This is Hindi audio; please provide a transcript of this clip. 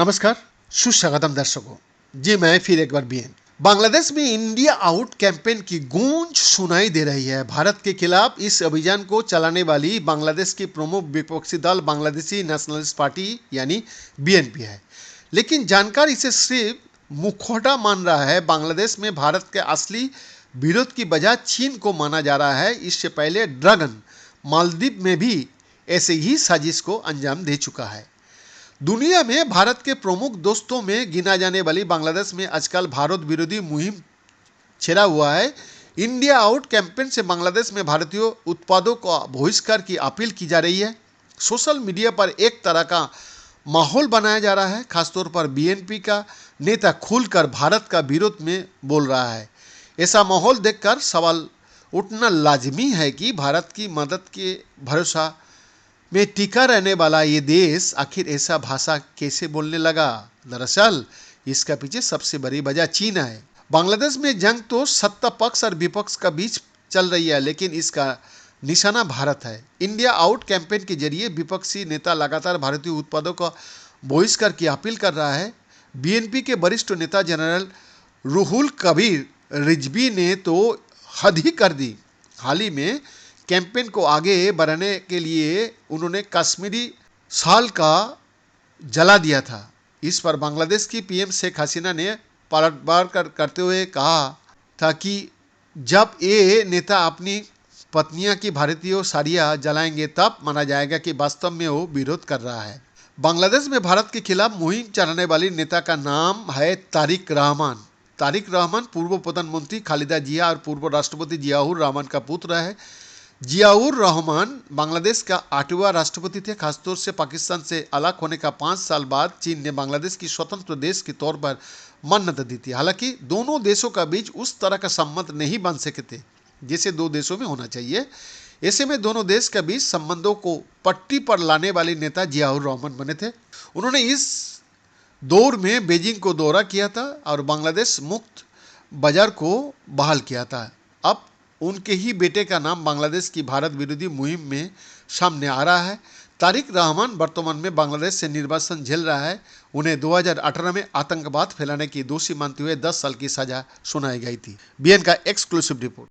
नमस्कार, सुस्वागतम दर्शकों। जी मैं फिर एक बार बीएन। बांग्लादेश में इंडिया आउट कैंपेन की गूंज सुनाई दे रही है। भारत के खिलाफ इस अभियान को चलाने वाली बांग्लादेश की प्रमुख विपक्षी दल बांग्लादेशी नेशनलिस्ट पार्टी यानी बीएनपी है, लेकिन जानकार इसे सिर्फ मुखौटा मान रहा है। बांग्लादेश में भारत के असली विरोध की वजह चीन को माना जा रहा है। इससे पहले ड्रैगन मालदीव में भी ऐसे ही साजिश को अंजाम दे चुका है। दुनिया में भारत के प्रमुख दोस्तों में गिना जाने वाली बांग्लादेश में आजकल भारत विरोधी मुहिम छिड़ा हुआ है। इंडिया आउट कैंपेन से बांग्लादेश में भारतीय उत्पादों का बहिष्कार की अपील की जा रही है। सोशल मीडिया पर एक तरह का माहौल बनाया जा रहा है। खासतौर पर बीएनपी का नेता खुलकर भारत का विरोध में बोल रहा है। ऐसा माहौल देखकर सवाल उठना लाजमी है कि भारत की मदद के भरोसा में टिका रहने वाला ये देश आखिर ऐसा भाषा कैसे बोलने लगा। दरअसल इसका पीछे सबसे बड़ी वजह चीन है। बांग्लादेश में जंग तो सत्ता पक्ष और विपक्ष का बीच चल रही है, लेकिन इसका निशाना भारत है। इंडिया आउट कैंपेन के जरिए विपक्षी नेता लगातार भारतीय उत्पादों का बहिष्कार की अपील कर रहा है। बीएनपी के वरिष्ठ नेता जनरल रुहुल कबीर रिजवी ने तो हद ही कर दी। हाल ही में कैंपेन को आगे बढ़ाने के लिए उन्होंने कश्मीरी शाल का जला दिया था। इस पर बांग्लादेश की पीएम शेख हसीना ने पलटवार करते हुए कहा था कि जब ये नेता अपनी पत्नियां की भारतीय साड़ियां जलाएंगे तब माना जाएगा कि वास्तव में वो विरोध कर रहा है। बांग्लादेश में भारत के खिलाफ मुहिम चलाने वाली नेता का नाम है तारिक रहमान। तारिक रहमान पूर्व प्रधानमंत्री खालिदा जिया और पूर्व राष्ट्रपति जियाउर रहमान का पुत्र है। जियाउर रहमान बांग्लादेश का 8वां राष्ट्रपति थे। खासतौर से पाकिस्तान से अलग होने का 5 साल बाद चीन ने बांग्लादेश की स्वतंत्र देश के तौर पर मान्यता दी थी। हालांकि दोनों देशों का बीच उस तरह का संबंध नहीं बन सके थे जैसे दो देशों में होना चाहिए। ऐसे में दोनों देश के बीच संबंधों को पट्टी पर लाने वाले नेता जियाउर रहमान बने थे। उन्होंने इस दौर में बीजिंग को दौरा किया था और बांग्लादेश मुक्त बाजार को बहाल किया था। अब उनके ही बेटे का नाम बांग्लादेश की भारत विरोधी मुहिम में सामने आ रहा है। तारिक रहमान वर्तमान में बांग्लादेश से निर्वासन झेल रहा है। उन्हें 2018 में आतंकवाद फैलाने की दोषी मानते हुए 10 साल की सजा सुनाई गई थी। बीएन का एक्सक्लूसिव रिपोर्ट।